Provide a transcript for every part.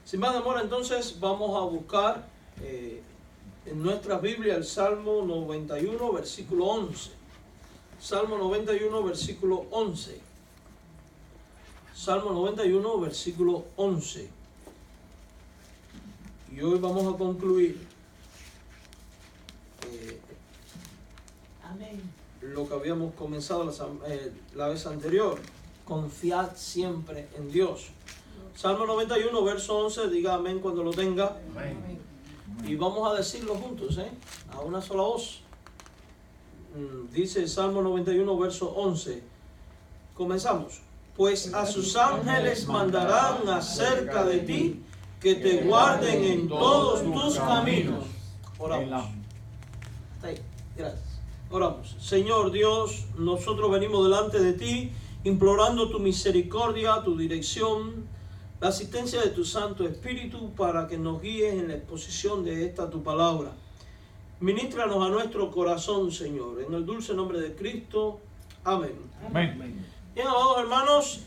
Sin más demora, entonces vamos a buscar en nuestra Biblia el Salmo 91, versículo 11. Salmo 91, versículo 11. Salmo 91, versículo 11. Y hoy vamos a concluir lo que habíamos comenzado la vez anterior. Confiad siempre en Dios. Salmo 91, verso 11, diga amén cuando lo tenga. Amén. Y vamos a decirlo juntos, a una sola voz. Dice el Salmo 91, verso 11. Comenzamos. Pues a sus ángeles mandarán acerca de ti, que te guarden en todos tus caminos. Oramos. Hasta ahí. Gracias. Oramos. Señor Dios, nosotros venimos delante de ti, implorando tu misericordia, tu dirección, la asistencia de tu Santo Espíritu para que nos guíes en la exposición de esta tu palabra. Ministranos a nuestro corazón, Señor, en el dulce nombre de Cristo. Amén. Amén. Bien, amados hermanos,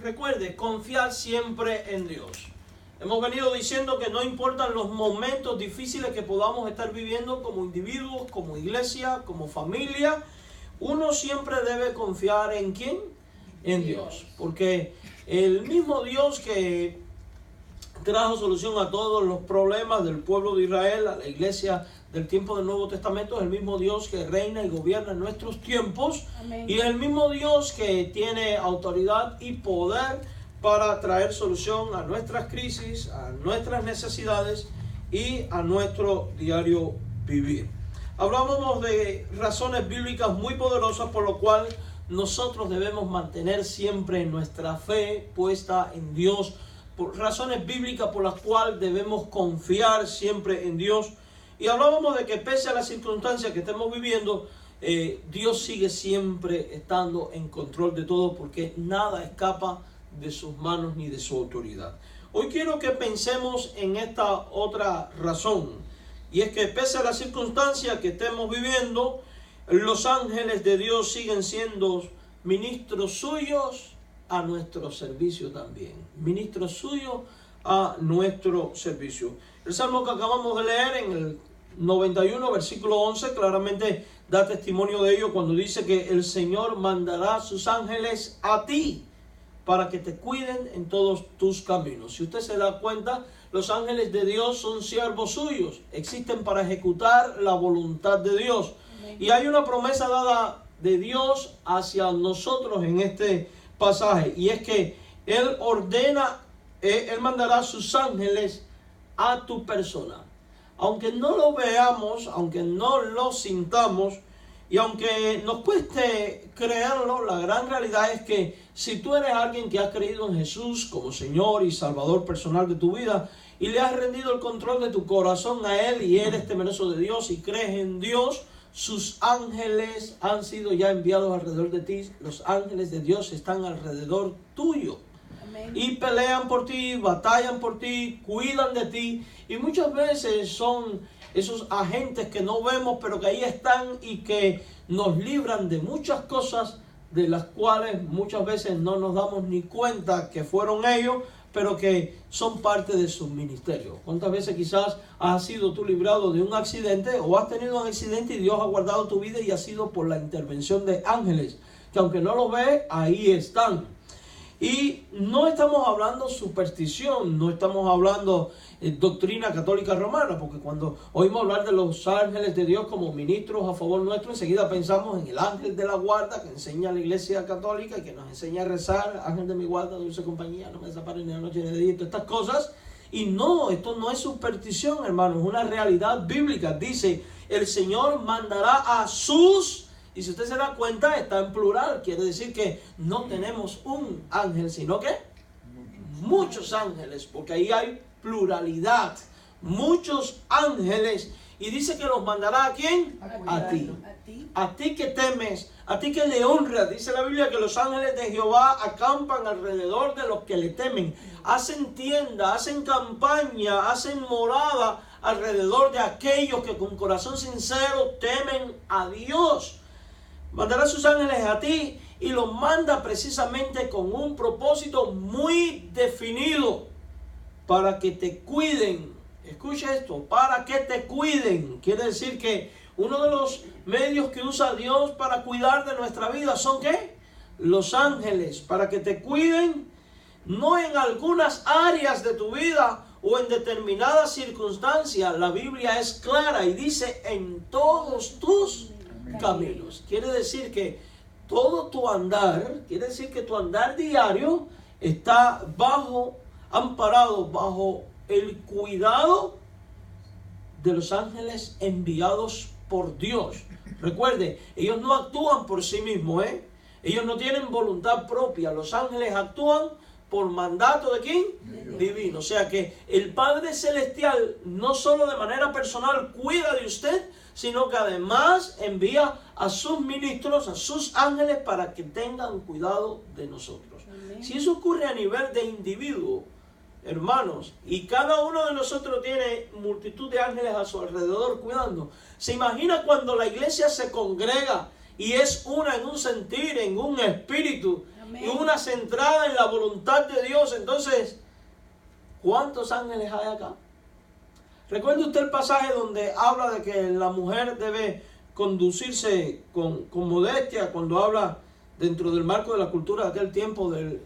recuerde, confiar siempre en Dios. Hemos venido diciendo que no importan los momentos difíciles que podamos estar viviendo como individuos, como iglesia, como familia, uno siempre debe confiar en ¿quién? En Dios. Porque el mismo Dios que trajo solución a todos los problemas del pueblo de Israel, a la iglesia del tiempo del Nuevo Testamento, es el mismo Dios que reina y gobierna en nuestros tiempos. Amén. Y es el mismo Dios que tiene autoridad y poder para traer solución a nuestras crisis, a nuestras necesidades y a nuestro diario vivir. Hablábamos de razones bíblicas muy poderosas por lo cual nosotros debemos mantener siempre nuestra fe puesta en Dios, por razones bíblicas por las cuales debemos confiar siempre en Dios. Y hablábamos de que pese a las circunstancias que estemos viviendo, Dios sigue siempre estando en control de todo, porque nada escapa de sus manos ni de su autoridad. Hoy quiero que pensemos en esta otra razón, y es que pese a las circunstancias que estemos viviendo, los ángeles de Dios siguen siendo ministros suyos a nuestro servicio también. Ministros suyos a nuestro servicio. El salmo que acabamos de leer en el 91, versículo 11, claramente da testimonio de ello cuando dice que el Señor mandará sus ángeles a ti para que te cuiden en todos tus caminos. Si usted se da cuenta, los ángeles de Dios son siervos suyos, existen para ejecutar la voluntad de Dios. Y hay una promesa dada de Dios hacia nosotros en este pasaje, y es que Él ordena, Él mandará sus ángeles a tu persona. Aunque no lo veamos, aunque no lo sintamos, y aunque nos cueste creerlo, la gran realidad es que si tú eres alguien que ha creído en Jesús como Señor y Salvador personal de tu vida, y le has rendido el control de tu corazón a Él, y eres temeroso de Dios y crees en Dios, sus ángeles han sido ya enviados alrededor de ti. Los ángeles de Dios están alrededor tuyo. Amén. Y pelean por ti, batallan por ti, cuidan de ti. Y muchas veces son esos agentes que no vemos, pero que ahí están y que nos libran de muchas cosas de las cuales muchas veces no nos damos ni cuenta que fueron ellos, pero que son parte de su ministerio. ¿Cuántas veces quizás has sido tú librado de un accidente o has tenido un accidente y Dios ha guardado tu vida y ha sido por la intervención de ángeles, que aunque no lo ves, ahí están? Y no estamos hablando superstición, no estamos hablando doctrina católica romana, porque cuando oímos hablar de los ángeles de Dios como ministros a favor nuestro, enseguida pensamos en el ángel de la guarda que enseña a la iglesia católica y que nos enseña a rezar: ángel de mi guarda, dulce compañía, no me desampares ni de noche ni de día, todas estas cosas. Y no, esto no es superstición, hermanos, es una realidad bíblica. Dice, el Señor mandará a sus... Y si usted se da cuenta, está en plural. Quiere decir que no tenemos un ángel, sino que muchos ángeles, porque ahí hay pluralidad. Muchos ángeles. Y dice que los mandará ¿a quién? A ti. A ti que temes, a ti que le honras. Dice la Biblia que los ángeles de Jehová acampan alrededor de los que le temen. Hacen tienda, hacen campaña, hacen morada alrededor de aquellos que con corazón sincero temen a Dios. Mandará sus ángeles a ti y los manda precisamente con un propósito muy definido. para que te cuiden. Escucha esto, para que te cuiden. Quiere decir que uno de los medios que usa Dios para cuidar de nuestra vida son ¿qué? Los ángeles, para que te cuiden, no en algunas áreas de tu vida o en determinadas circunstancias. La Biblia es clara y dice en todos tus caminos. Quiere decir que todo tu andar, quiere decir que tu andar diario está amparado bajo el cuidado de los ángeles enviados por Dios. Recuerde, ellos no actúan por sí mismos, ellos no tienen voluntad propia. Los ángeles actúan por mandato ¿de quién? Divino. O sea que el Padre Celestial no solo de manera personal cuida de usted, sino que además envía a sus ministros, a sus ángeles, para que tengan cuidado de nosotros. Amén. Si eso ocurre a nivel de individuo, hermanos, y cada uno de nosotros tiene multitud de ángeles a su alrededor cuidando, ¿se imagina cuando la iglesia se congrega y es una en un sentir, en un espíritu, amén, y una centrada en la voluntad de Dios? Entonces, ¿cuántos ángeles hay acá? ¿Recuerda usted el pasaje donde habla de que la mujer debe conducirse con modestia cuando habla dentro del marco de la cultura de aquel tiempo del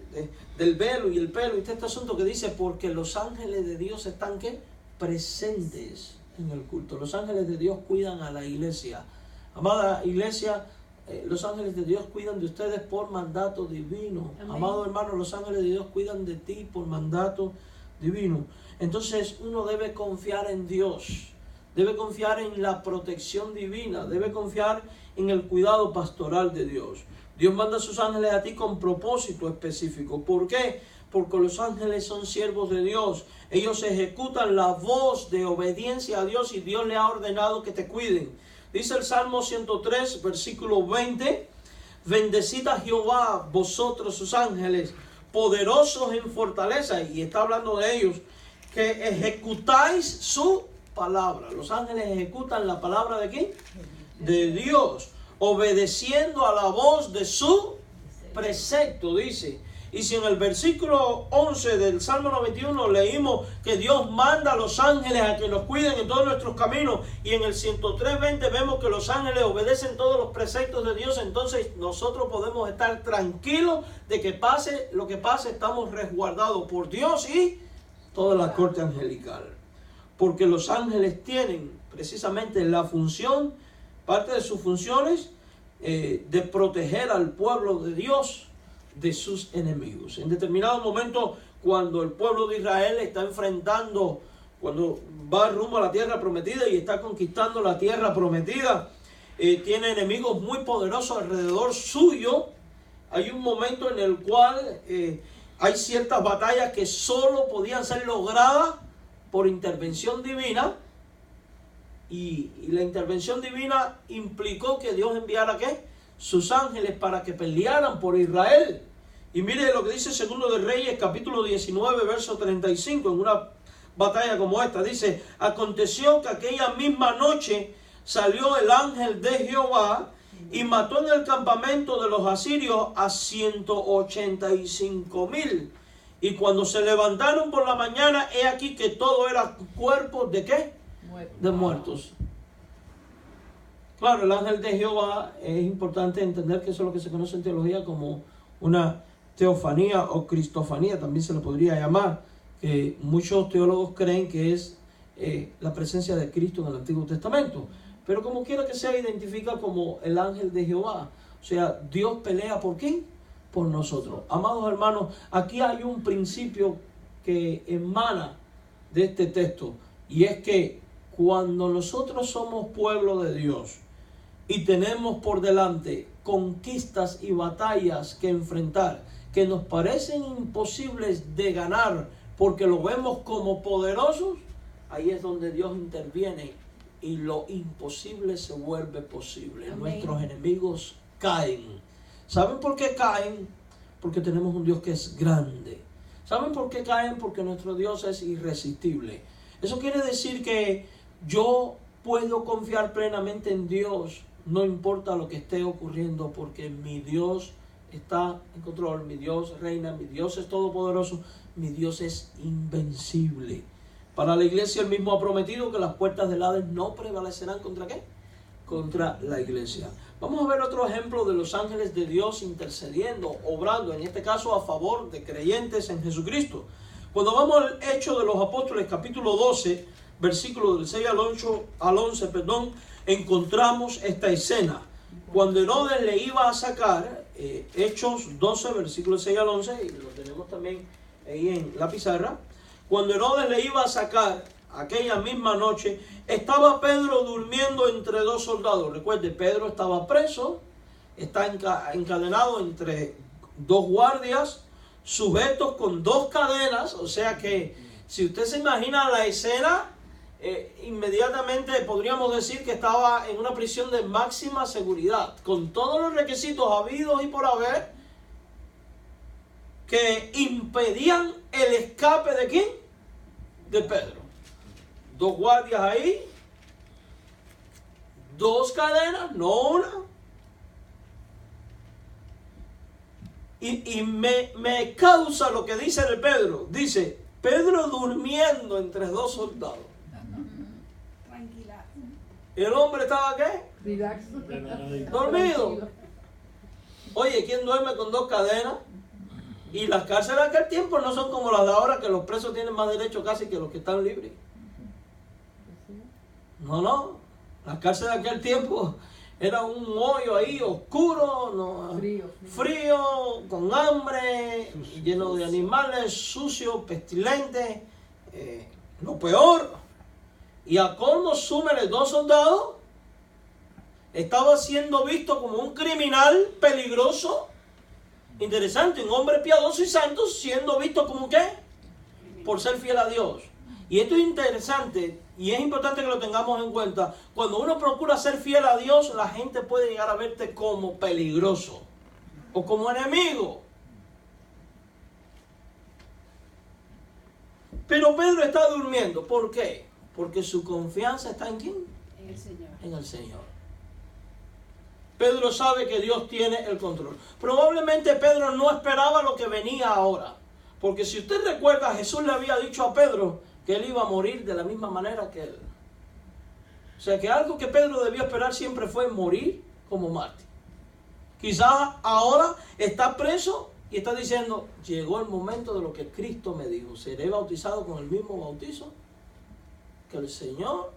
velo y el pelo? Y este asunto que dice, porque los ángeles de Dios están ¿qué? Presentes en el culto. Los ángeles de Dios cuidan a la iglesia. Amada iglesia, los ángeles de Dios cuidan de ustedes por mandato divino. Amén. Amado hermano, los ángeles de Dios cuidan de ti por mandato divino. Entonces uno debe confiar en Dios, debe confiar en la protección divina, debe confiar en el cuidado pastoral de Dios. Dios manda a sus ángeles a ti con propósito específico. ¿Por qué? Porque los ángeles son siervos de Dios. Ellos ejecutan la voz de obediencia a Dios y Dios le ha ordenado que te cuiden. Dice el Salmo 103, versículo 20, bendecid a Jehová, vosotros sus ángeles, poderosos en fortaleza. Y está hablando de ellos, que ejecutáis su palabra. Los ángeles ejecutan la palabra ¿de quién? De Dios, obedeciendo a la voz de su precepto, dice. Y si en el versículo 11 del Salmo 91 leímos que Dios manda a los ángeles a que nos cuiden en todos nuestros caminos, y en el 103:20 vemos que los ángeles obedecen todos los preceptos de Dios, entonces nosotros podemos estar tranquilos de que pase lo que pase, estamos resguardados por Dios y toda la corte angelical. Porque los ángeles tienen precisamente la función, parte de sus funciones, de proteger al pueblo de Dios de sus enemigos. En determinado momento, cuando el pueblo de Israel está enfrentando, cuando va rumbo a la tierra prometida y está conquistando la tierra prometida, tiene enemigos muy poderosos alrededor suyo. Hay un momento en el cual hay ciertas batallas que solo podían ser logradas por intervención divina, y la intervención divina implicó que Dios enviara ¿qué? Sus ángeles para que pelearan por Israel. Y mire lo que dice Segundo de Reyes, capítulo 19, verso 35, en una batalla como esta. Dice, aconteció que aquella misma noche salió el ángel de Jehová y mató en el campamento de los asirios a 185,000. Y cuando se levantaron por la mañana, he aquí que todo era cuerpos ¿de qué? De muertos. Claro, el ángel de Jehová, es importante entender que eso es lo que se conoce en teología como una teofanía o cristofanía, también se le podría llamar, que muchos teólogos creen que es la presencia de Cristo en el Antiguo Testamento, pero como quiera que sea, identifica como el ángel de Jehová. O sea, Dios pelea ¿por quién? Por nosotros. Amados hermanos, aquí hay un principio que emana de este texto, y es que cuando nosotros somos pueblo de Dios y tenemos por delante conquistas y batallas que enfrentar, que nos parecen imposibles de ganar porque lo vemos como poderosos, ahí es donde Dios interviene y lo imposible se vuelve posible. Amén. Nuestros enemigos caen. ¿Saben por qué caen? Porque tenemos un Dios que es grande. ¿Saben por qué caen? Porque nuestro Dios es irresistible. Eso quiere decir que yo puedo confiar plenamente en Dios, no importa lo que esté ocurriendo, porque mi Dios está en control, mi Dios reina, mi Dios es todopoderoso, mi Dios es invencible. Para la iglesia Él mismo ha prometido que las puertas del Hades no prevalecerán ¿contra qué? Contra la iglesia. Vamos a ver otro ejemplo de los ángeles de Dios intercediendo, obrando, en este caso a favor de creyentes en Jesucristo. Cuando vamos al Hechos de los Apóstoles, capítulo 12, versículos del 6 al 11, encontramos esta escena. Cuando Herodes le iba a sacar, Hechos 12, versículos 6 al 11, y lo tenemos también ahí en la pizarra. Cuando Herodes le iba a sacar aquella misma noche, estaba Pedro durmiendo entre dos soldados. Recuerde, Pedro estaba preso, está encadenado entre dos guardias, sujetos con dos cadenas. O sea que si usted se imagina la escena, inmediatamente podríamos decir que estaba en una prisión de máxima seguridad, con todos los requisitos habidos y por haber que impedían el escape ¿de quién? De Pedro. Dos guardias ahí, dos cadenas, no una. Y me causa lo que dice de Pedro. Dice, Pedro durmiendo entre dos soldados. Tranquila. ¿El hombre estaba qué? Relax. Dormido. Oye, ¿quién duerme con dos cadenas? Y las cárceles de aquel tiempo no son como las de ahora, que los presos tienen más derecho casi que los que están libres. No. Las cárceles de aquel tiempo era un hoyo ahí oscuro, ¿no? Frío, con hambre, lleno de animales, sucio, pestilente, lo peor. Y a colmo súmele dos soldados, estaba siendo visto como un criminal peligroso. Interesante, un hombre piadoso y santo siendo visto como ¿qué? Por ser fiel a Dios. Y esto es interesante y es importante que lo tengamos en cuenta. Cuando uno procura ser fiel a Dios, la gente puede llegar a verte como peligroso o como enemigo. Pero Pedro está durmiendo. ¿Por qué? Porque su confianza está ¿en quién? En el Señor. En el Señor. Pedro sabe que Dios tiene el control. Probablemente Pedro no esperaba lo que venía ahora. Porque si usted recuerda, Jesús le había dicho a Pedro que él iba a morir de la misma manera que él. O sea que algo que Pedro debió esperar siempre fue morir como mártir. Quizás ahora está preso y está diciendo, llegó el momento de lo que Cristo me dijo. Seré bautizado con el mismo bautizo que el Señor.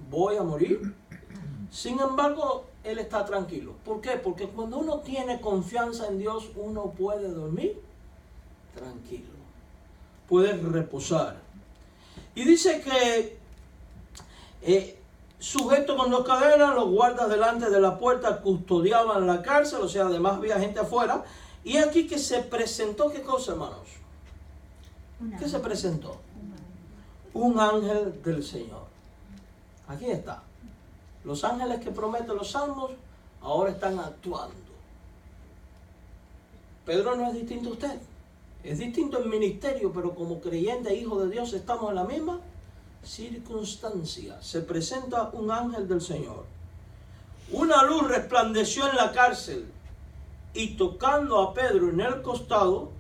Voy a morir. Sin embargo, él está tranquilo. ¿Por qué? Porque cuando uno tiene confianza en Dios, uno puede dormir tranquilo. Puede reposar. Y dice que sujeto con dos cadenas, los guardas delante de la puerta custodiaban la cárcel, o sea, además había gente afuera. Y aquí que se presentó, ¿qué cosa, hermanos? ¿Qué se presentó? Un ángel del Señor. Aquí está. Los ángeles que prometen los salmos ahora están actuando. Pedro no es distinto a usted. Es distinto en ministerio, pero como creyente, hijo de Dios, estamos en la misma circunstancia. Se presenta un ángel del Señor. Una luz resplandeció en la cárcel y tocando a Pedro en el costado,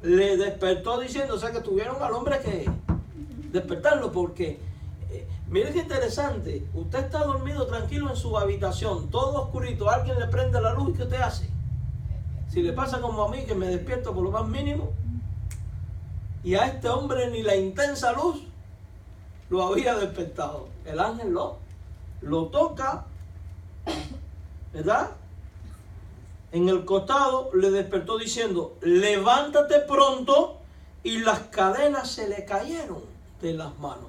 le despertó diciendo, o sea que tuvieron al hombre que despertarlo porque... Mire qué interesante, usted está dormido tranquilo en su habitación, todo oscurito, alguien le prende la luz y ¿qué usted hace? Si le pasa como a mí que me despierto por lo más mínimo, y a este hombre ni la intensa luz lo había despertado. El ángel lo toca, ¿verdad? En el costado le despertó diciendo, levántate pronto, y las cadenas se le cayeron de las manos.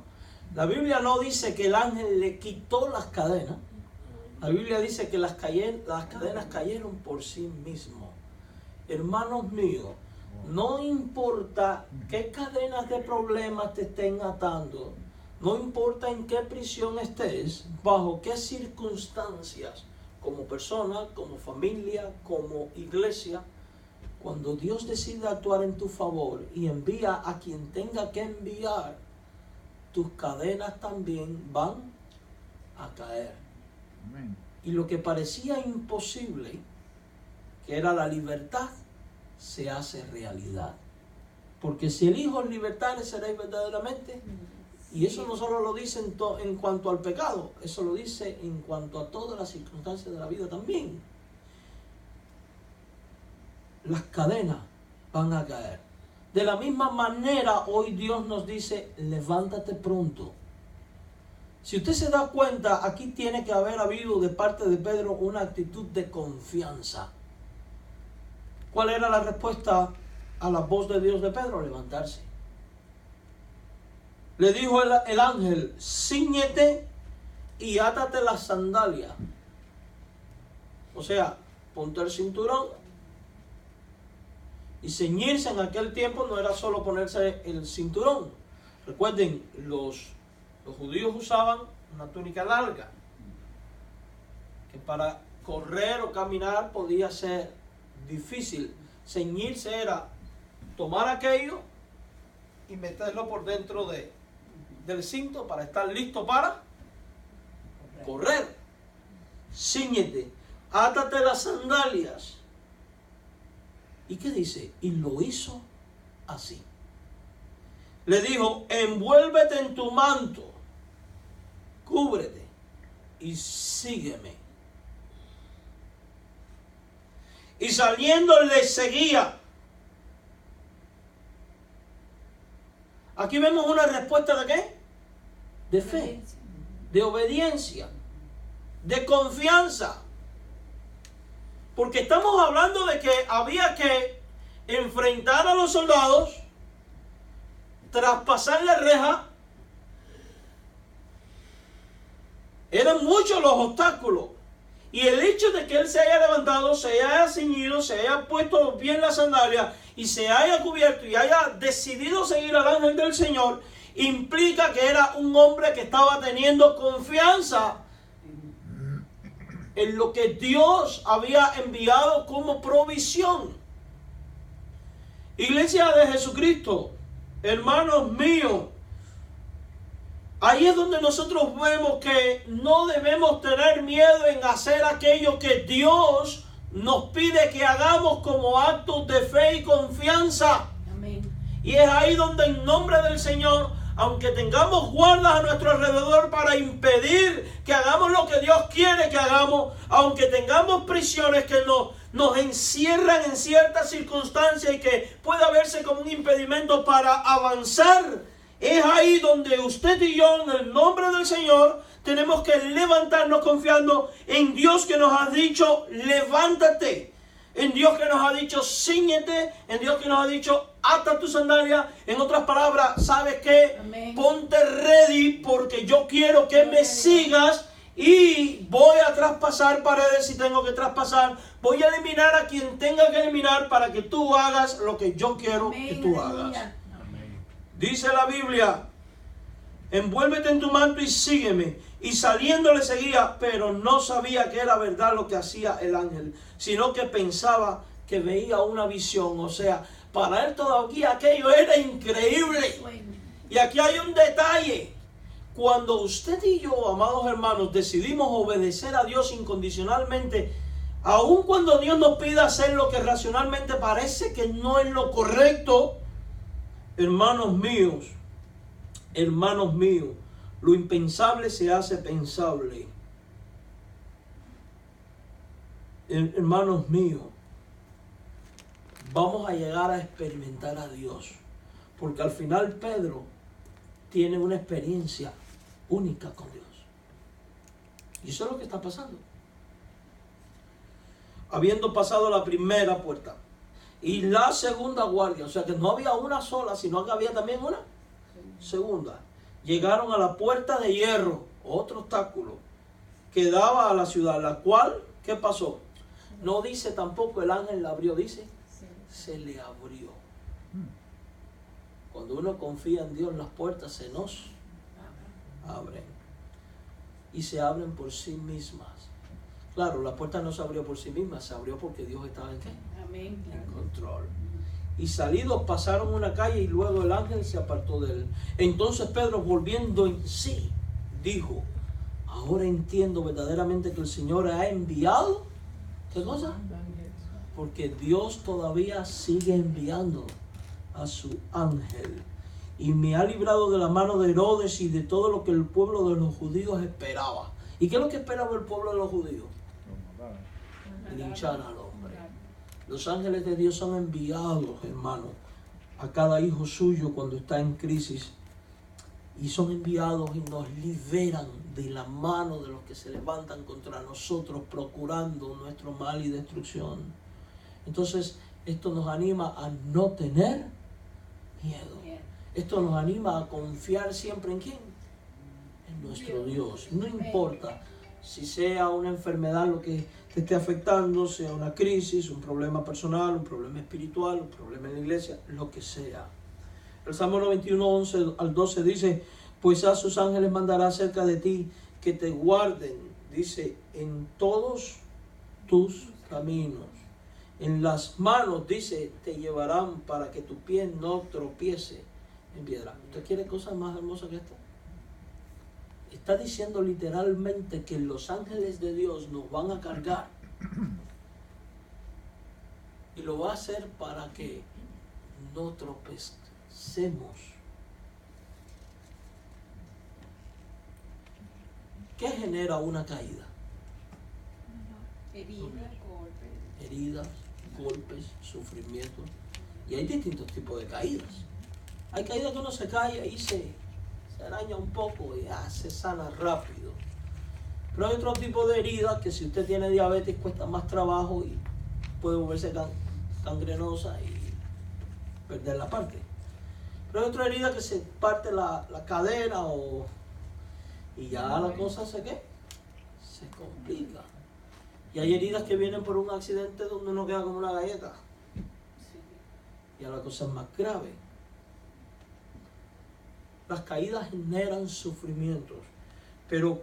La Biblia no dice que el ángel le quitó las cadenas. La Biblia dice que las cadenas cayeron por sí mismos. Hermanos míos, no importa qué cadenas de problemas te estén atando, no importa en qué prisión estés, bajo qué circunstancias, como persona, como familia, como iglesia, cuando Dios decide actuar en tu favor y envía a quien tenga que enviar, tus cadenas también van a caer. Amén. Y lo que parecía imposible que era la libertad, se hace realidad. Porque si el Hijo os libertare, seréis verdaderamente. Y eso no solo lo dice en cuanto al pecado, eso lo dice en cuanto a todas las circunstancias de la vida también. Las cadenas van a caer. De la misma manera, hoy Dios nos dice, levántate pronto. Si usted se da cuenta, aquí tiene que haber habido de parte de Pedro una actitud de confianza. ¿Cuál era la respuesta a la voz de Dios de Pedro? Levantarse. Le dijo el ángel, cíñete y átate las sandalias. O sea, ponte el cinturón. Y ceñirse en aquel tiempo no era solo ponerse el cinturón. Recuerden, los judíos usaban una túnica larga, que para correr o caminar podía ser difícil. Ceñirse era tomar aquello y meterlo por dentro del cinto para estar listo para correr. Cíñete, átate las sandalias. ¿Y qué dice? Y lo hizo así. Le dijo, envuélvete en tu manto, cúbrete y sígueme. Y saliendo le seguía. Aquí vemos una respuesta ¿de qué? De fe, de obediencia, de confianza. Porque estamos hablando de que había que enfrentar a los soldados, traspasar la reja. Eran muchos los obstáculos. Y el hecho de que él se haya levantado, se haya ceñido, se haya puesto bien la sandalia y se haya cubierto y haya decidido seguir al ángel del Señor, implica que era un hombre que estaba teniendo confianza en lo que Dios había enviado como provisión. Iglesia de Jesucristo, hermanos míos, ahí es donde nosotros vemos que no debemos tener miedo en hacer aquello que Dios nos pide que hagamos como actos de fe y confianza. Amén. Y es ahí donde en nombre del Señor, aunque tengamos guardas a nuestro alrededor para impedir que hagamos lo que Dios quiere que hagamos, aunque tengamos prisiones que nos encierran en ciertas circunstancias y que pueda verse como un impedimento para avanzar, es ahí donde usted y yo, en el nombre del Señor, tenemos que levantarnos confiando en Dios que nos ha dicho, levántate. En Dios que nos ha dicho, cíñete. En Dios que nos ha dicho, ata tu sandalia. En otras palabras, ¿sabes qué? Amén. Ponte ready porque yo quiero que me sigas y voy a traspasar paredes si tengo que traspasar. Voy a eliminar a quien tenga que eliminar para que tú hagas lo que yo quiero que tú hagas. Amén. Dice la Biblia, envuélvete en tu manto y sígueme. Y saliendo le seguía, pero no sabía que era verdad lo que hacía el ángel, sino que pensaba que veía una visión. O sea, para él todavía aquello era increíble. Y aquí hay un detalle. Cuando usted y yo, amados hermanos, decidimos obedecer a Dios incondicionalmente, aun cuando Dios nos pida hacer lo que racionalmente parece que no es lo correcto, hermanos míos, lo impensable se hace pensable. Hermanos míos, vamos a llegar a experimentar a Dios. Porque al final Pedro tiene una experiencia única con Dios. Y eso es lo que está pasando. Habiendo pasado la primera puerta y la segunda guardia, o sea que no había una sola, sino que había también una segunda. Llegaron a la puerta de hierro, otro obstáculo, que daba a la ciudad, la cual, ¿qué pasó? No dice tampoco el ángel la abrió, dice, se le abrió. Cuando uno confía en Dios, las puertas se nos abren. Y se abren por sí mismas. Claro, la puerta no se abrió por sí misma, se abrió porque Dios estaba en qué? Amén. En control. Y salidos pasaron una calle y luego el ángel se apartó de él. Entonces Pedro, volviendo en sí, dijo, ahora entiendo verdaderamente que el Señor ha enviado, ¿qué cosa? Porque Dios todavía sigue enviando a su ángel. Y me ha librado de la mano de Herodes y de todo lo que el pueblo de los judíos esperaba. ¿Y qué es lo que esperaba el pueblo de los judíos? Linchar al hombre. Los ángeles de Dios son enviados, hermano, a cada hijo suyo cuando está en crisis. Y son enviados y nos liberan de la mano de los que se levantan contra nosotros, procurando nuestro mal y destrucción. Entonces, esto nos anima a no tener miedo. Esto nos anima a confiar siempre ¿en quién? En nuestro Dios. No importa si sea una enfermedad lo que te esté afectando, sea una crisis, un problema personal, un problema espiritual, un problema en la iglesia, lo que sea. El Salmo 91, 11 al 12 dice, pues a sus ángeles mandará cerca de ti que te guarden, dice, en todos tus caminos. En las manos, dice, te llevarán para que tu pie no tropiece en piedra. ¿Usted quiere cosas más hermosas que esto? Está diciendo literalmente que los ángeles de Dios nos van a cargar. Y lo va a hacer para que no tropecemos. ¿Qué genera una caída? Heridas, golpes, sufrimientos. Y hay distintos tipos de caídas. Hay caídas que uno se cae y se araña un poco y se sana rápido. Pero hay otro tipo de heridas que si usted tiene diabetes cuesta más trabajo y puede volverse gangrenosa y perder la parte. Pero hay otra herida que se parte la cadera y ya la cosa se complica. Y hay heridas que vienen por un accidente donde uno queda como una galleta. Ya la cosa es más grave. Las caídas generan sufrimientos. Pero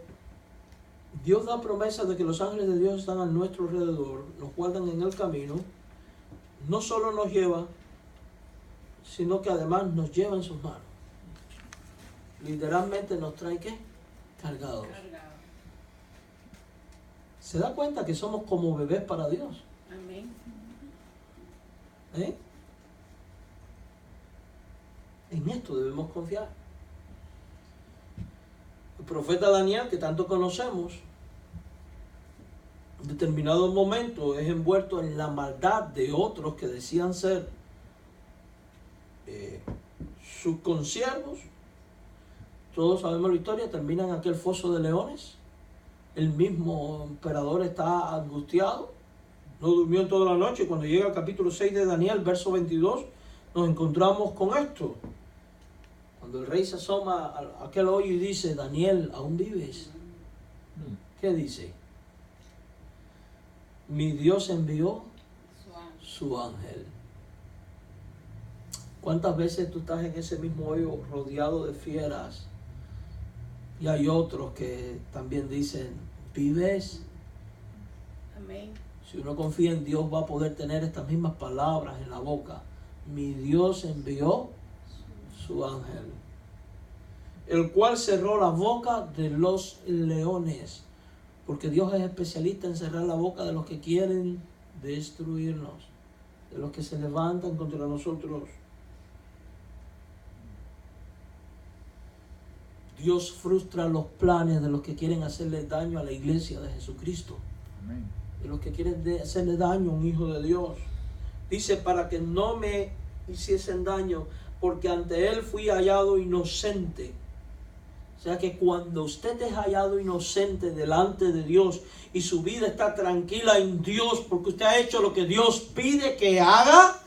Dios da promesa de que los ángeles de Dios están a nuestro alrededor, nos guardan en el camino. No solo nos lleva, sino que además nos lleva en sus manos. Literalmente nos trae ¿qué? Cargados. ¿Se da cuenta que somos como bebés para Dios? Amén. En esto debemos confiar. El profeta Daniel, que tanto conocemos, en determinado momento es envuelto en la maldad de otros que decían ser sus consiervos. Todos sabemos la historia, termina en aquel foso de leones. El mismo emperador está angustiado, no durmió en toda la noche. Cuando llega al capítulo 6 de Daniel, verso 22, nos encontramos con esto. Cuando el rey se asoma a aquel hoyo y dice, Daniel, ¿aún vives? ¿Qué dice? Mi Dios envió su ángel. ¿Cuántas veces tú estás en ese mismo hoyo rodeado de fieras? Y hay otros que también dicen, ¿vives? Amén. Si uno confía en Dios va a poder tener estas mismas palabras en la boca. Mi Dios envió su ángel, el cual cerró la boca de los leones. Porque Dios es especialista en cerrar la boca de los que quieren destruirnos, de los que se levantan contra nosotros. Dios frustra los planes de los que quieren hacerle daño a la iglesia de Jesucristo. Amén. De los que quieren hacerle daño a un hijo de Dios. Dice, para que no me hiciesen daño, porque ante Él fui hallado inocente. O sea que cuando usted es hallado inocente delante de Dios y su vida está tranquila en Dios, porque usted ha hecho lo que Dios pide que haga,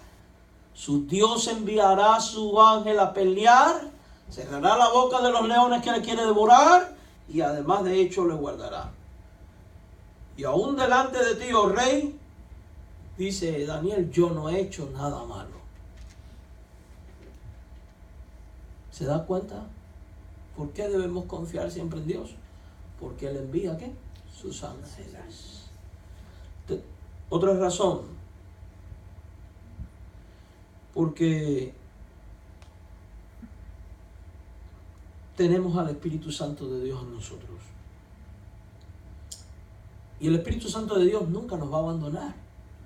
su Dios enviará a su ángel a pelear, cerrará la boca de los leones que le quiere devorar y además de hecho le guardará. Y aún delante de ti, oh rey, dice Daniel, yo no he hecho nada malo. ¿Se da cuenta? ¿Por qué debemos confiar siempre en Dios? Porque Él envía ¿qué? Sus ángeles. Otra razón. Porque tenemos al Espíritu Santo de Dios en nosotros. Y el Espíritu Santo de Dios nunca nos va a abandonar.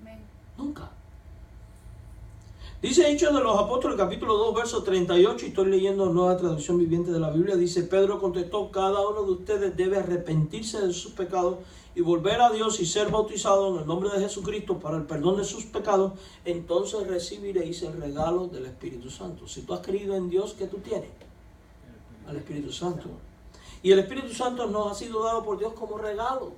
Amén. Nunca. Dice Hechos de los Apóstoles, capítulo 2, verso 38, y estoy leyendo Nueva Traducción Viviente de la Biblia. Dice: Pedro contestó: cada uno de ustedes debe arrepentirse de sus pecados y volver a Dios y ser bautizado en el nombre de Jesucristo para el perdón de sus pecados. Entonces recibiréis el regalo del Espíritu Santo. Si tú has creído en Dios, ¿qué tú tienes? Al Espíritu Santo. Y el Espíritu Santo nos ha sido dado por Dios como regalo.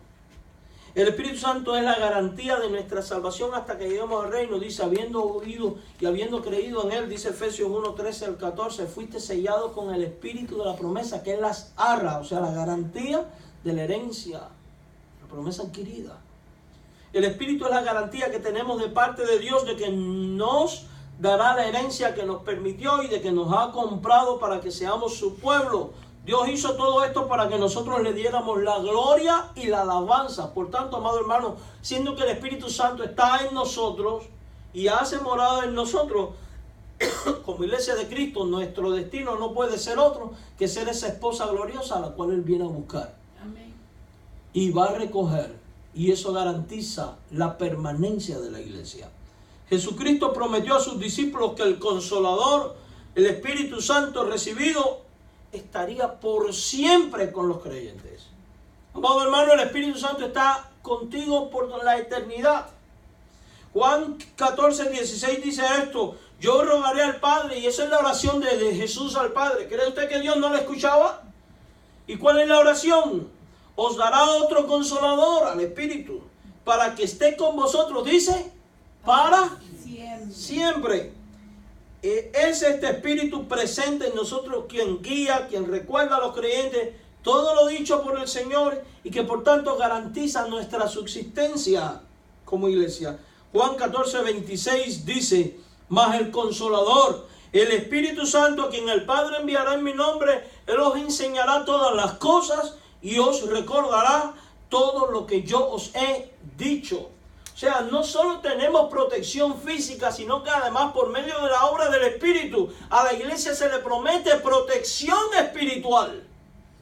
El Espíritu Santo es la garantía de nuestra salvación hasta que lleguemos al reino. Dice: habiendo oído y habiendo creído en Él, dice Efesios 1, 13 al 14, fuiste sellado con el Espíritu de la promesa, que es las arras, o sea, la garantía de la herencia, la promesa adquirida. El Espíritu es la garantía que tenemos de parte de Dios de que nos dará la herencia que nos permitió y de que nos ha comprado para que seamos su pueblo. Dios hizo todo esto para que nosotros le diéramos la gloria y la alabanza. Por tanto, amado hermano, siendo que el Espíritu Santo está en nosotros y hace morada en nosotros, como iglesia de Cristo, nuestro destino no puede ser otro que ser esa esposa gloriosa a la cual Él viene a buscar. Amén. Y va a recoger, y eso garantiza la permanencia de la iglesia. Jesucristo prometió a sus discípulos que el Consolador, el Espíritu Santo recibido, estaría por siempre con los creyentes. Amado hermano, el Espíritu Santo está contigo por la eternidad. Juan 14, 16 dice esto: yo rogaré al Padre, y esa es la oración de Jesús al Padre. ¿Cree usted que Dios no le escuchaba? ¿Y cuál es la oración? Os dará otro Consolador, al Espíritu, para que esté con vosotros, dice, para siempre. Es este Espíritu presente en nosotros quien guía, quien recuerda a los creyentes todo lo dicho por el Señor y que por tanto garantiza nuestra subsistencia como iglesia. Juan 14, 26 dice: mas el Consolador, el Espíritu Santo, a quien el Padre enviará en mi nombre, Él os enseñará todas las cosas y os recordará todo lo que yo os he dicho. O sea, no solo tenemos protección física, sino que además por medio de la obra del Espíritu a la iglesia se le promete protección espiritual.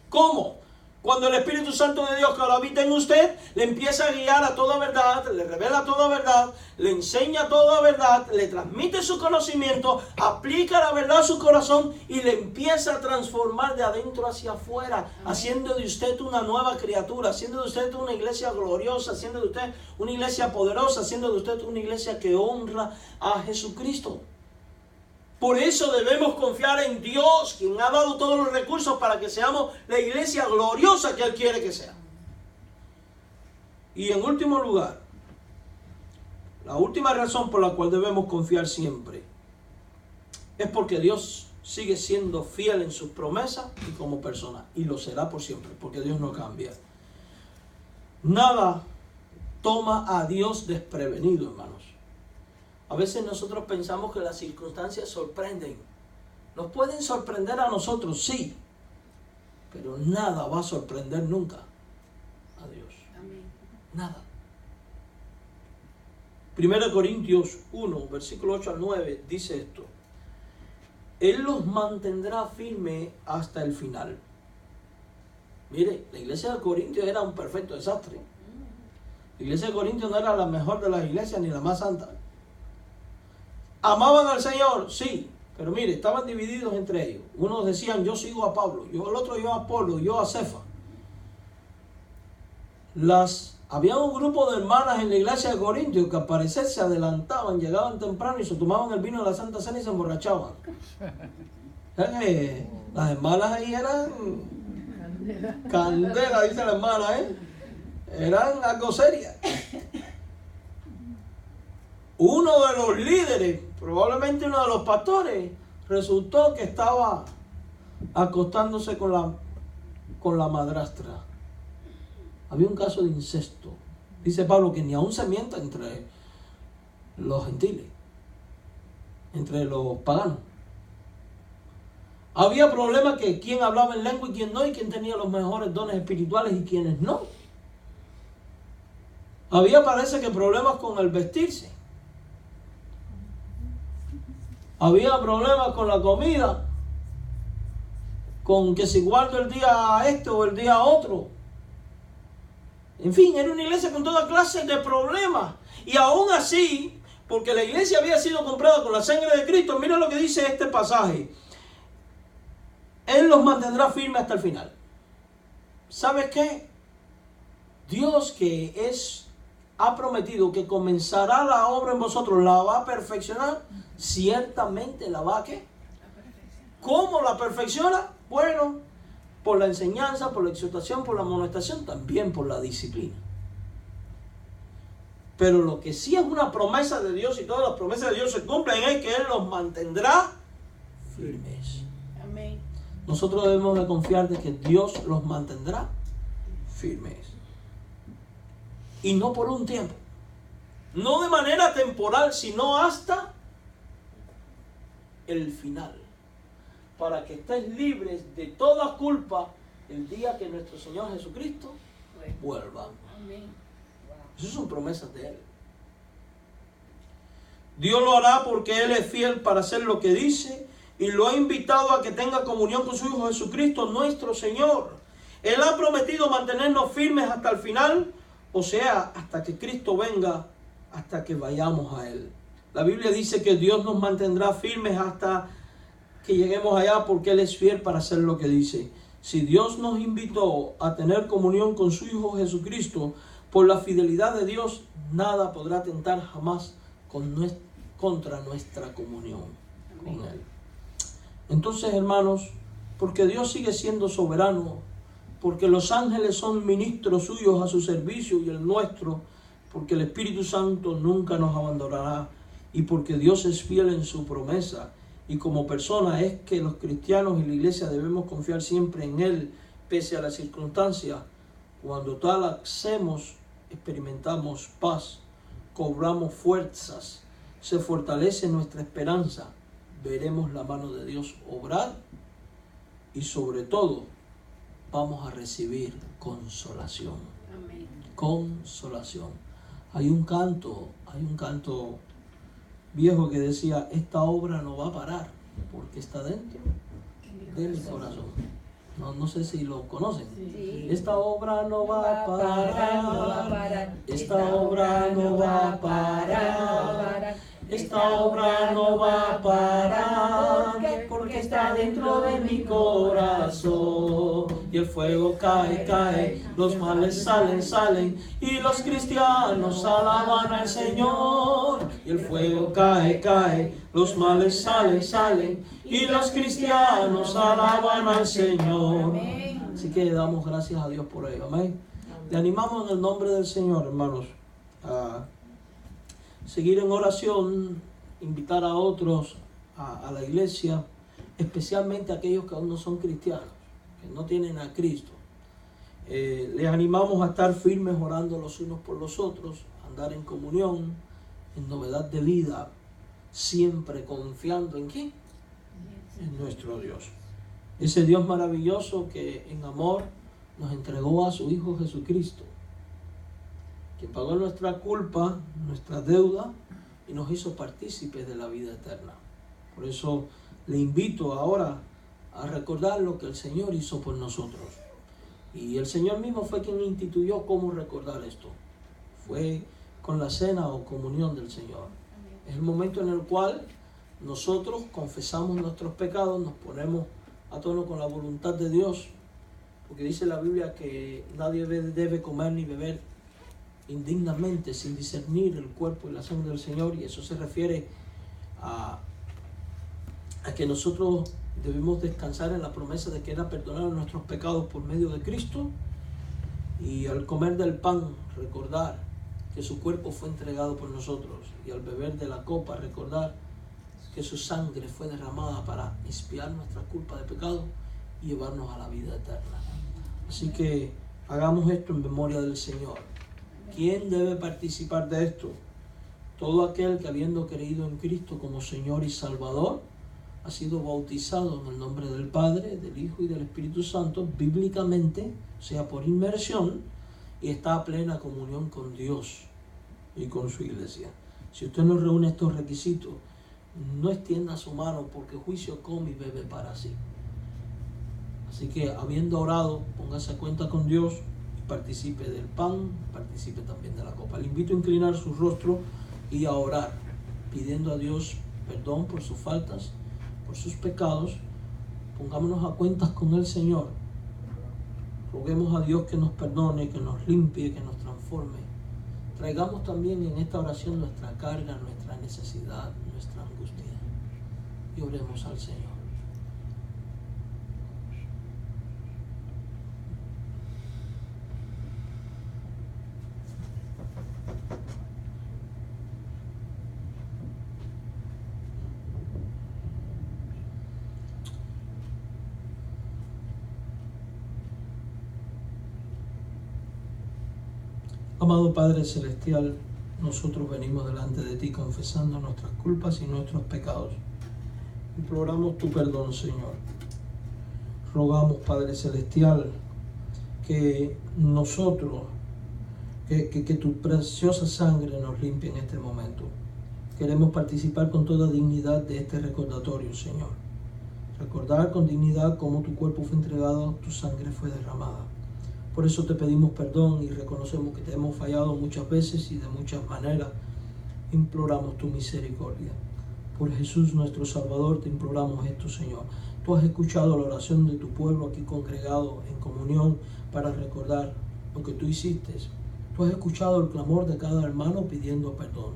¿Cómo? Cuando el Espíritu Santo de Dios que ahora habita en usted, le empieza a guiar a toda verdad, le revela toda verdad, le enseña toda verdad, le transmite su conocimiento, aplica la verdad a su corazón y le empieza a transformar de adentro hacia afuera, haciendo de usted una nueva criatura, haciendo de usted una iglesia gloriosa, haciendo de usted una iglesia poderosa, haciendo de usted una iglesia que honra a Jesucristo. Por eso debemos confiar en Dios, quien ha dado todos los recursos para que seamos la iglesia gloriosa que Él quiere que sea. Y en último lugar, la última razón por la cual debemos confiar siempre es porque Dios sigue siendo fiel en sus promesas y como persona, y lo será por siempre, porque Dios no cambia. Nada toma a Dios desprevenido, hermanos. A veces nosotros pensamos que las circunstancias sorprenden. Nos pueden sorprender a nosotros, sí, pero nada va a sorprender nunca a Dios. Amén. Nada. 1 Corintios 1, versículo 8 al 9, dice esto: Él los mantendrá firme hasta el final. Mire, la iglesia de Corintios era un perfecto desastre. La iglesia de Corintios no era la mejor de las iglesias ni la más santa. ¿Amaban al Señor? Sí, pero mire, estaban divididos entre ellos. Unos decían: yo sigo a Pablo, el otro yo a Apolo, yo a Cefa. Había un grupo de hermanas en la iglesia de Corintios que al parecer se adelantaban, llegaban temprano y se tomaban el vino de la Santa Cena y se emborrachaban. Las hermanas ahí eran candela, dice la hermana, eran algo serias. Uno de los líderes, probablemente uno de los pastores, resultó que estaba acostándose con la madrastra. Había un caso de incesto. Dice Pablo que ni aún se mienta entre los gentiles, entre los paganos. Había problemas que quién hablaba en lengua y quién no, y quién tenía los mejores dones espirituales y quiénes no. Había, parece que, problemas con el vestirse. Había problemas con la comida, con que si guardo el día este o el día otro. En fin, era una iglesia con toda clase de problemas. Y aún así, porque la iglesia había sido comprada con la sangre de Cristo. Mira lo que dice este pasaje. Él los mantendrá firmes hasta el final. ¿Sabes qué? Dios que ha prometido que comenzará la obra en vosotros, la va a perfeccionar, ciertamente la va a ¿qué? ¿Cómo la perfecciona? Bueno, por la enseñanza, por la exhortación, por la amonestación, también por la disciplina. Pero lo que sí es una promesa de Dios, y todas las promesas de Dios se cumplen, es que Él los mantendrá firmes. Amén. Nosotros debemos de confiar de que Dios los mantendrá firmes. Y no por un tiempo. No de manera temporal, sino hasta el final. Para que estés libres de toda culpa el día que nuestro Señor Jesucristo vuelva. Amén. Esas son promesas de Él. Dios lo hará porque Él es fiel para hacer lo que dice y lo ha invitado a que tenga comunión con su Hijo Jesucristo, nuestro Señor. Él ha prometido mantenernos firmes hasta el final, o sea, hasta que Cristo venga, hasta que vayamos a Él. La Biblia dice que Dios nos mantendrá firmes hasta que lleguemos allá porque Él es fiel para hacer lo que dice. Si Dios nos invitó a tener comunión con su Hijo Jesucristo, por la fidelidad de Dios, nada podrá atentar jamás contra nuestra comunión con Él. Entonces, hermanos, porque Dios sigue siendo soberano, porque los ángeles son ministros suyos a su servicio y el nuestro, porque el Espíritu Santo nunca nos abandonará y porque Dios es fiel en su promesa. Y como persona es que los cristianos y la iglesia debemos confiar siempre en Él, pese a las circunstancias. Cuando tal hacemos, experimentamos paz, cobramos fuerzas, se fortalece nuestra esperanza, veremos la mano de Dios obrar y sobre todo vamos a recibir consolación. Amén. Consolación. Hay un canto viejo que decía, esta obra no va a parar porque está dentro de mi corazón. No sé si lo conocen. Sí. Esta obra no va a parar. Esta obra no va a parar. Esta obra no va a parar porque está dentro de mi corazón. Y el fuego cae, los males salen y los cristianos alaban al Señor. Y el fuego cae, los males salen y los cristianos alaban al Señor. Así que damos gracias a Dios por ello. Amén. Le animamos en el nombre del Señor, hermanos, a seguir en oración, invitar a otros a la iglesia, especialmente aquellos que aún no son cristianos, que no tienen a Cristo. Les animamos a estar firmes orando los unos por los otros, andar en comunión, en novedad de vida, siempre confiando en ¿quién? En nuestro Dios. Ese Dios maravilloso que en amor nos entregó a su Hijo Jesucristo, que pagó nuestra culpa, nuestra deuda y nos hizo partícipes de la vida eterna. Por eso le invito ahora a recordar lo que el Señor hizo por nosotros. Y el Señor mismo fue quien instituyó cómo recordar esto. Fue con la cena o comunión del Señor. Es el momento en el cual nosotros confesamos nuestros pecados, nos ponemos a tono con la voluntad de Dios, porque dice la Biblia que nadie debe comer ni beber indignamente sin discernir el cuerpo y la sangre del Señor, y eso se refiere a que nosotros debemos descansar en la promesa de que Él ha perdonado nuestros pecados por medio de Cristo, y al comer del pan recordar que su cuerpo fue entregado por nosotros, y al beber de la copa recordar que su sangre fue derramada para expiar nuestra culpa de pecado y llevarnos a la vida eterna. Así que hagamos esto en memoria del Señor. ¿Quién debe participar de esto? Todo aquel que, habiendo creído en Cristo como Señor y Salvador, ha sido bautizado en el nombre del Padre, del Hijo y del Espíritu Santo, bíblicamente, o sea, por inmersión, y está a plena comunión con Dios y con su iglesia. Si usted no reúne estos requisitos, no extienda su mano, porque juicio come y bebe para sí. Así que, habiendo orado, póngase a cuenta con Dios, participe del pan, participe también de la copa. Le invito a inclinar su rostro y a orar. pidiendo a Dios perdón por sus faltas, por sus pecados. Pongámonos a cuentas con el Señor. Roguemos a Dios que nos perdone, que nos limpie, que nos transforme. Traigamos también en esta oración nuestra carga, nuestra necesidad, nuestra angustia. Y oremos al Señor. Amado Padre Celestial, nosotros venimos delante de ti confesando nuestras culpas y nuestros pecados. Imploramos tu perdón, Señor. Rogamos, Padre Celestial, que nosotros, que tu preciosa sangre nos limpie en este momento. Queremos participar con toda dignidad de este recordatorio, Señor. Recordar con dignidad cómo tu cuerpo fue entregado, tu sangre fue derramada. Por eso te pedimos perdón y reconocemos que te hemos fallado muchas veces y de muchas maneras. Imploramos tu misericordia. Por Jesús nuestro Salvador te imploramos esto, Señor. Tú has escuchado la oración de tu pueblo aquí congregado en comunión para recordar lo que tú hiciste. Tú has escuchado el clamor de cada hermano pidiendo perdón.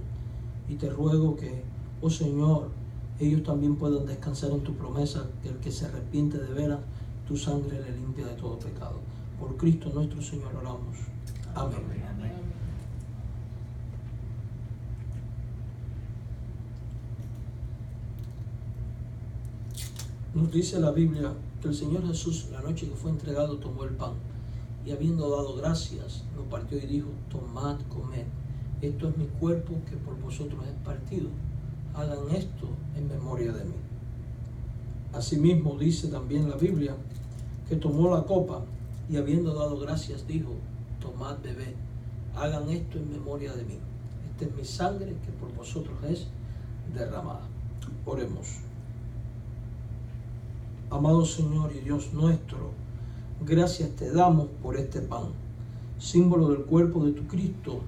Y te ruego que, oh Señor, ellos también puedan descansar en tu promesa, que el que se arrepiente de veras, tu sangre le limpia de todo pecado. Por Cristo nuestro Señor oramos. Amén. Amén. Nos dice la Biblia que el Señor Jesús, la noche que fue entregado, tomó el pan y habiendo dado gracias, lo partió y dijo: tomad, comed, esto es mi cuerpo que por vosotros es partido. Hagan esto en memoria de mí. Asimismo dice también la Biblia que tomó la copa y habiendo dado gracias dijo: tomad, bebed, hagan esto en memoria de mí. Esta es mi sangre que por vosotros es derramada. Oremos. Amado Señor y Dios nuestro, gracias te damos por este pan, símbolo del cuerpo de tu Cristo,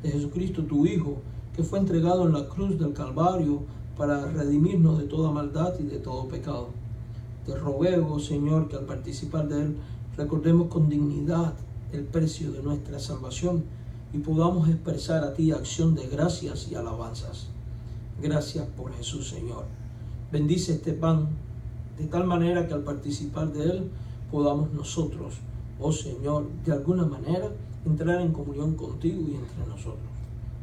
de Jesucristo tu Hijo, que fue entregado en la cruz del Calvario para redimirnos de toda maldad y de todo pecado. Te ruego, Señor, que al participar de él recordemos con dignidad el precio de nuestra salvación y podamos expresar a ti acción de gracias y alabanzas. Gracias por Jesús, Señor. Bendice este pan de tal manera que al participar de él podamos nosotros, oh Señor, de alguna manera entrar en comunión contigo y entre nosotros.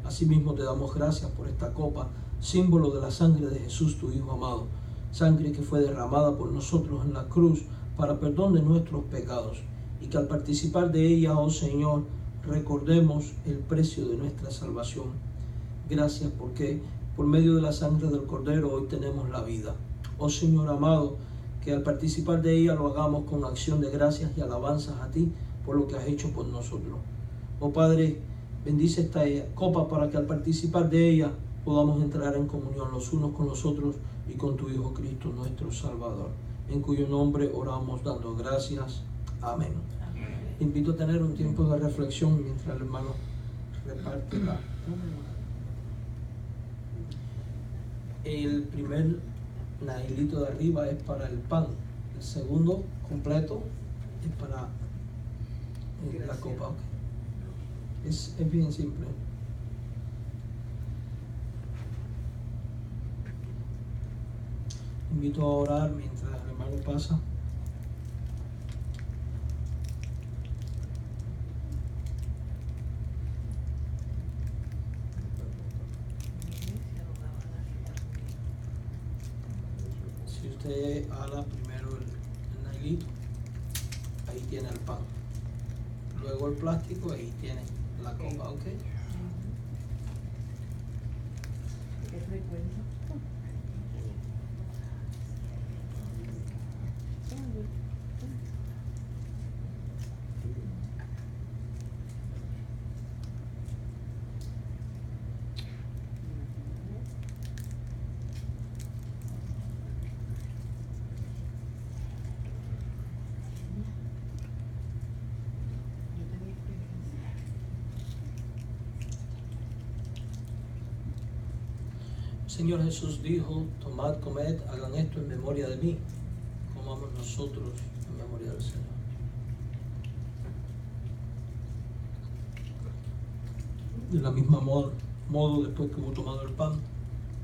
Asimismo te damos gracias por esta copa, símbolo de la sangre de Jesús, tu Hijo amado, sangre que fue derramada por nosotros en la cruz para perdón de nuestros pecados, y que al participar de ella, oh Señor, recordemos el precio de nuestra salvación. Gracias porque por medio de la sangre del Cordero hoy tenemos la vida. Oh Señor amado, que al participar de ella lo hagamos con acción de gracias y alabanzas a ti por lo que has hecho por nosotros. Oh Padre, bendice esta copa para que al participar de ella podamos entrar en comunión los unos con los otros y con tu Hijo Cristo, nuestro Salvador, en cuyo nombre oramos dando gracias. Amén. Invito a tener un tiempo de reflexión mientras el hermano reparte la... El primer nahilito de arriba es para el pan, el segundo completo es para la copa. Okay. Es bien simple. Invito a orar mientras el hermano pasa. Si usted ala primero el nahilito, ahí tiene el pan. Luego el plástico, ahí tiene la copa, ¿ok? ¿Qué frecuencia? Señor Jesús dijo, tomad, comed, hagan esto en memoria de mí. Comamos nosotros en memoria del Señor. De la misma modo, después que hubo tomado el pan,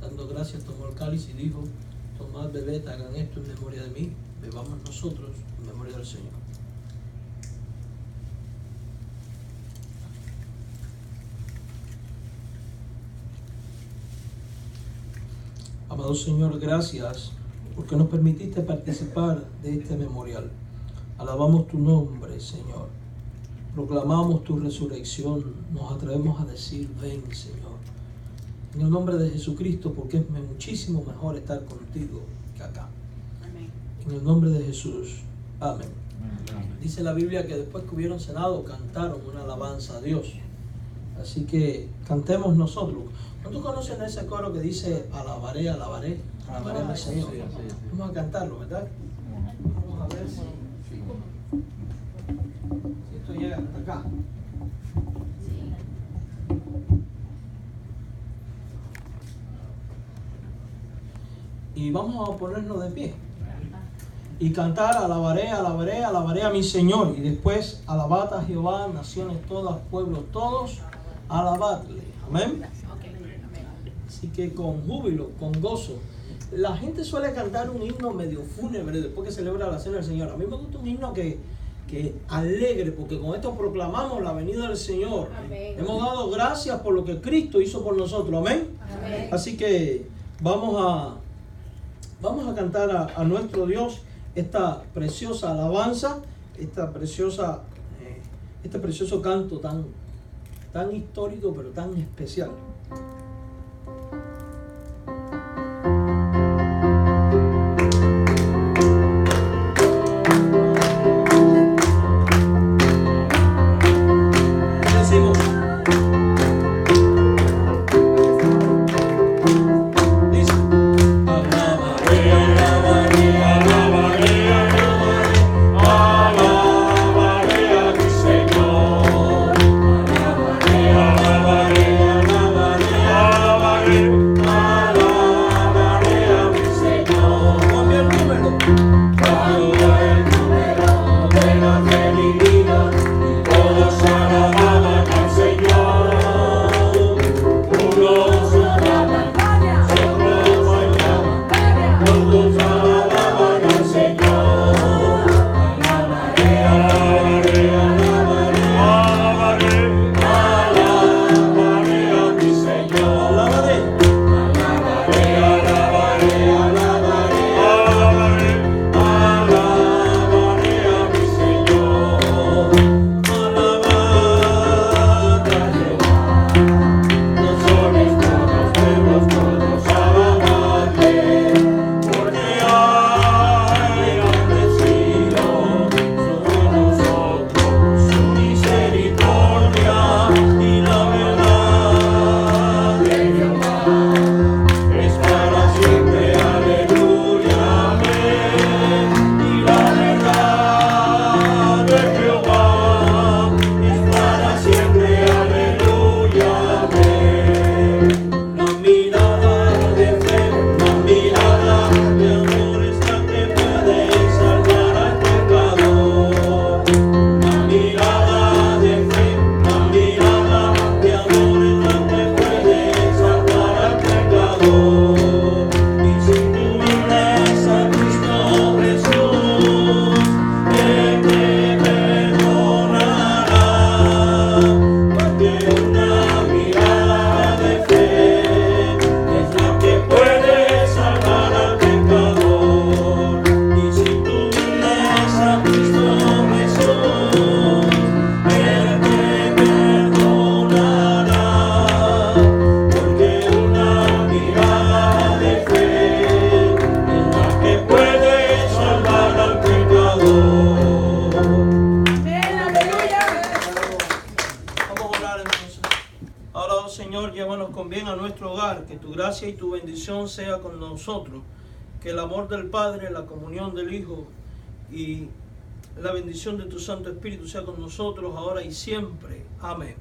dando gracias, tomó el cáliz y dijo, tomad, bebed, hagan esto en memoria de mí. Bebamos nosotros en memoria del Señor. Amado Señor, gracias porque nos permitiste participar de este memorial. Alabamos tu nombre, Señor. Proclamamos tu resurrección. Nos atrevemos a decir, ven, Señor. En el nombre de Jesucristo, porque es muchísimo mejor estar contigo que acá. Amén. En el nombre de Jesús. Amén. Amén. Dice la Biblia que después que hubieron cenado, cantaron una alabanza a Dios. Así que cantemos nosotros. ¿Cuántos conocen ese coro que dice alabaré, alabaré, alabaré al Señor? Vamos a cantarlo, ¿verdad? Vamos a ver si esto llega hasta acá. Y vamos a ponernos de pie y cantar alabaré, alabaré, alabaré a mi Señor. Y después alabad a Jehová, naciones todas, pueblos todos, alabadle. Amén. Así que con júbilo, con gozo. La gente suele cantar un himno medio fúnebre después que celebra la cena del Señor. A mí me gusta un himno que alegre, porque con esto proclamamos la venida del Señor. Amén. Hemos dado gracias por lo que Cristo hizo por nosotros. Amén. Amén. Así que vamos a cantar a nuestro Dios esta preciosa alabanza, este precioso canto tan histórico pero tan especial. Que tu gracia y tu bendición sea con nosotros, que el amor del Padre, la comunión del Hijo y la bendición de tu Santo Espíritu sea con nosotros ahora y siempre. Amén.